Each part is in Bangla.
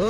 কি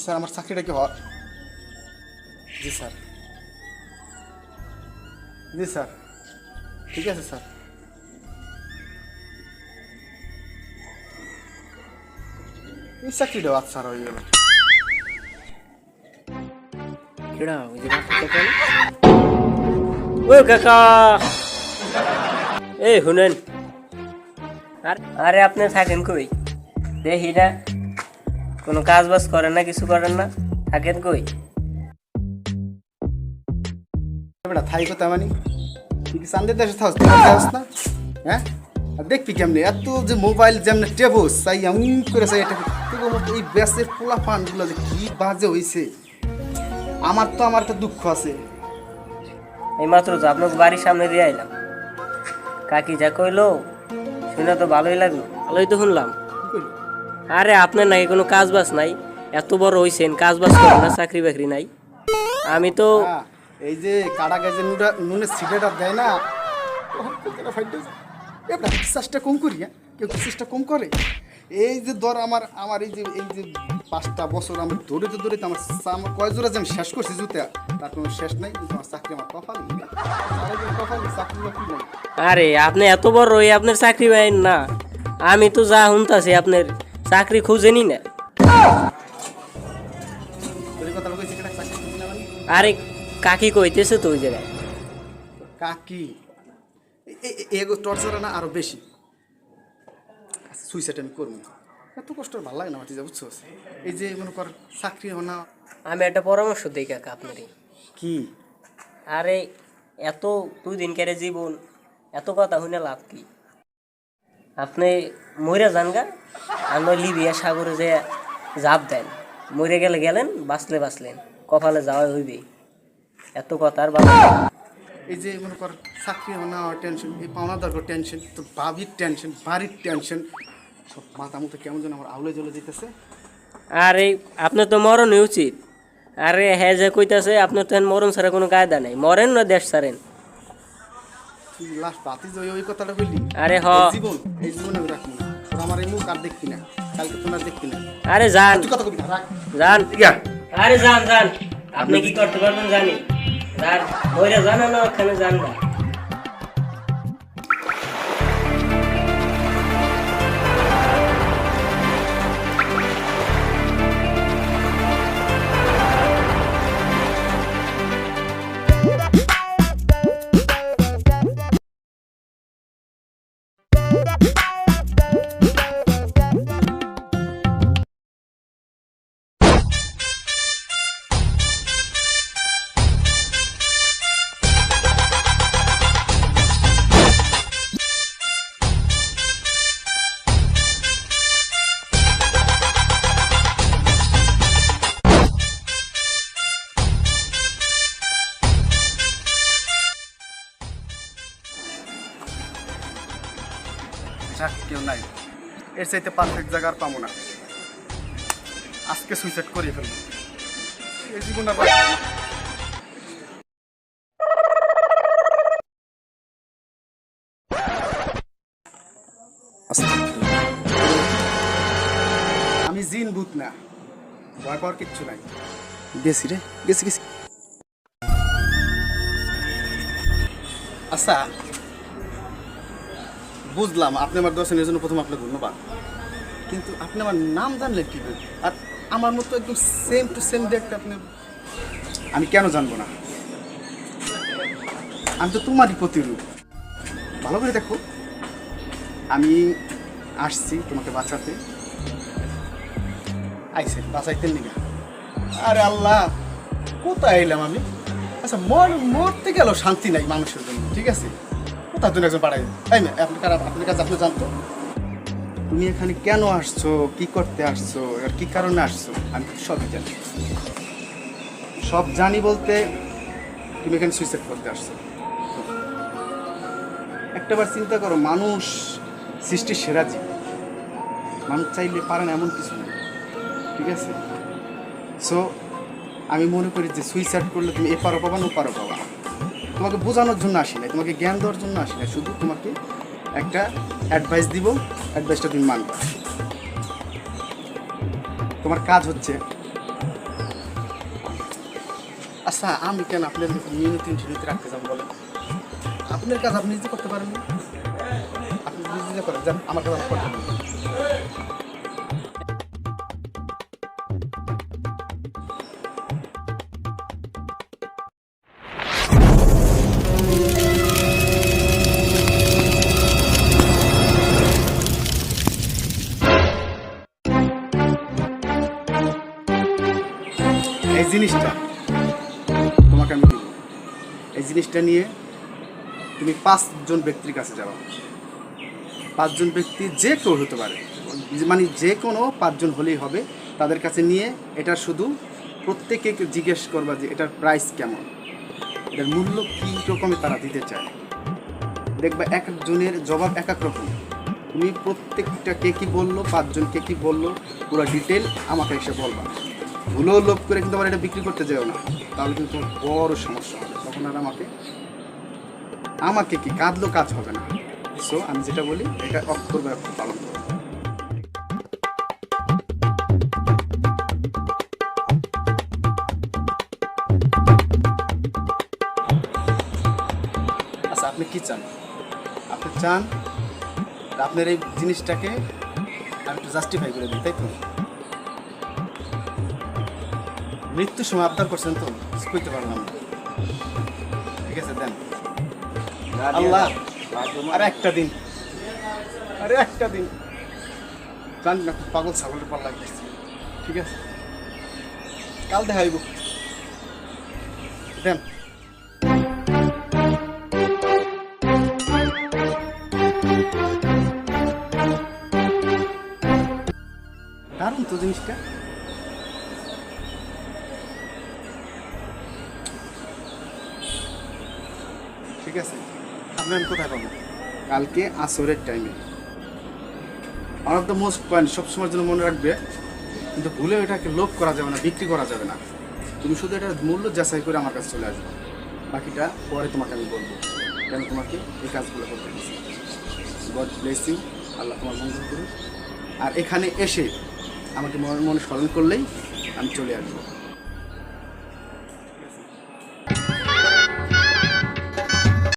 স্যার আমার চাকরিটা কি হয়? জি স্যার, জি স্যার, ঠিক আছে স্যার। এই চাকরিটাও আচ্ছা হয়ে গেল। কেডা ওই যে কাকা ও কাকা এই শুনেন আরে আপনি থাকেন কই দেখি না কোনো কাজ বাজ করেন না কিছু করেন না থাকেন কই বেটা থাই কথা মানে তুই কি চান্দের দেশে থাকস না? হ্যাঁ, আর দেখবি কেমনি এত যে মোবাইল যেমন টেবস চাই এমন করে চাই এটা এই ব্যাসের পোলা পানগুলো যে কি বাজে হয়েছে। আমার একটা দুঃখ আছে। এই মাত্র তো আপনাকে বাড়ির সামনে দিয়ে আইলাম, কাকি যা কইলো শুনে তো ভালোই লাগলো, ভালোই তো শুনলাম। আরে আপনার নাকি কোনো কাজ বাজ নাই, এত বড় হইছেন কাজ বাজ করেন না, চাকরি বাকরি নাই। আমি তো এই যে কাটা গাছে নুনের সিগারেট দেয় না, বিশ্বাসটা কম করি। হ্যাঁ, কেউ বিশ্বাসটা কম করে। এই যে ধর আমার এই যে 5টা বছর আমি দৌড়িতে আমার কয় জোড়া যে আমি শেষ করছি জুতা, তার কোনো শেষ নাই। কিন্তু আমার চাকরি আমার কপাল চাকরি বাকরি নাই। আরে আপনি এত বড় রই আপনার চাকরি পাইন না, আমি তো যা শুনতাছি আপনার চাকরি খুঁজেনি না। আরে কাকি কইতেছে তো ওই জায়গায়। কাকি এগো টর্চার না আরো বেশি। সুইসাইড আমি করবো, এত কষ্ট ভালো লাগে না আমার, বুঝছো? এই যে মনে কর চাকরি না। আমি একটা পরামর্শ দিই কাকা আপনারই। কি? আরে এত 2 দিন কেড়ে জীবন, এত কথা শুনে লাভ কি? আপনি মরে যান গা, আমরা লিবিয়া সাগরে যে জাপ দেন, মরে গেলেন, বাঁচলেন, কপালে যাওয়া হইবে। এত কথা আর বাবা। এই যে মনে কর চাকরি না টেনশন, এই পাওনা দরকার টেনশন, তো বাবির টেনশন, বাড়ির টেনশন, সব মাথা মতো কেমন যেন আমার আউলে জ্বলে যেতেছে। আরে আপনার তো মরণই উচিত। আরে হ্যাঁ যে কইতাছে আপনার তো মরণ ছাড়া কোনো কায়দা নাই, মরেন না দেশ ছাড়েন। তুই লাস্ট বাতি যে ওই কথাটা বললি, আরে জীবন এই জীবনে আমি রাখবো না, আমার এই মুখ আর দেখবি না, কালকে তোর আর দেখবি না। আরে যান, তুই কথা কবি না, রাখ যান। আরে যান, আপনি আপনি কি করতে পারবেন জানি। যান ওইরা জানা না, ওখানে যান না। কেউ নাই, এর চাইতে পারফেক্ট জায়গা আর পাবো না। আজকে সুইসাইড করে ফেলবো, এই জীবন আর বাঁচবো না। আমি জিন ভূত না, ভয় পাওয়ার কিচ্ছু নাই। গেছি রে, গেছি। আচ্ছা বুঝলাম আপনি আমার দর্শনের জন্য প্রথম আপনাকে ধন্যবাদ, কিন্তু আপনি আমার নাম জানলেন কি করে? আর আমার মতো একদম সেম টু সেম দেখতে আপনি, আমি কেন জানবো না? আমি তো তোমারই প্রতিরূপ। ভালো করে দেখো, আমি আসছি তোমাকে বাঁচাতে, আইসে বাঁচাইতে নিগা। আরে আল্লাহ, কোথায় এলাম আমি? আচ্ছা, মরতে গেল শান্তি নাই মানুষের জন্য, ঠিক আছে? কোথায় তুমি একজন পাঠাই, তাই না? আপনার কাছে আপনি জানতো তুমি এখানে কেন আসছো, কি করতে আসছো, আর কি কারণে আসছো, আমি সবই জানি। সব জানি বলতে তুমি এখানে সুইসাইড করতে আসছো। একটাবার চিন্তা করো, মানুষ সৃষ্টির সেরা জীব, মানুষ চাইলে পারে না এমন কিছু নেই, ঠিক আছে? সো আমি মনে করি যে সুইসাইড করলে তুমি এপারও পাবা না ওপারও পাবা। তোমাকে বোঝানোর জন্য আসি না, তোমাকে জ্ঞান দেওয়ার জন্য আসি না, শুধু তোমাকে একটা অ্যাডভাইস দিব, অ্যাডভাইসটা তুমি মানবা। তোমার কাজ হচ্ছে, আচ্ছা আমি কেন আপনার মিনিট রাখতে যাবো বলেন? আপনার কাজ আপনি নিজে করতে পারেন না, আপনি নিজে করেন, যান আমার কাজ করতে পারেন। এই জিনিসটা তোমাকে আমি দিব, এই জিনিসটা নিয়ে তুমি 5 জন ব্যক্তির কাছে যাও। 5 জন ব্যক্তি যে কেউ হতে পারে, মানে যে কোনো 5 জন হলেই হবে। তাদের কাছে নিয়ে এটা শুধু প্রত্যেকে জিজ্ঞেস করবা যে এটার প্রাইস কেমন, এটার মূল্য কী রকমে তারা দিতে চায়। দেখবা এক একজনের জবাব এক এক রকম। তুমি প্রত্যেকটা কে কী বললো, 5 জন কে কী বললো, পুরো ডিটেল আমাকে এসে বলবা। ভুলো লোভ করে কিন্তু আমার এটা বিক্রি করতে যাও না, তাহলে কিন্তু তোমার বড় সমস্যা হবে। তখন আর আমাকে কি কাঁদলো কাজ হবে না। সো আমি যেটা বলি এটা অক্ষর বা অক্ষর পালন করো। আচ্ছা, আপনি কি চান? আপনি চান আপনার এই জিনিসটাকে আমি একটু জাস্টিফাই করে দিই, তাই তো? মৃত্যুর সময় আবদার করছেন তো, কইতে পারলাম না, ঠিক আছে দেন। আল্লাহ, আর একটা দিন, আরে একটা দিন জানি না, পাগল ছাগলের পাল্লা গেছে, ঠিক আছে? কাল দেখা হইব, দেন। দারুণ তো জিনিসটা। ঠিক আছে, আপনি আমি কোথায় পাবো? কালকে আসরের টাইমে। One of the most point সবসময়ের জন্য মনে রাখবে, কিন্তু ভুলে এটাকে লোভ করা যাবে না, বিক্রি করা যাবে না। তুমি শুধু এটার মূল্য যাচাই করে আমার কাছে চলে আসবে, বাকিটা পরে তোমাকে আমি বলবো কেন তোমাকে এই কাজগুলো করতে দিচ্ছি। গড ব্লেস ইউ, আল্লাহ তোমার মঙ্গল করুন। আর এখানে এসে আমাকে মনে স্মরণ করলেই আমি চলে আসবো।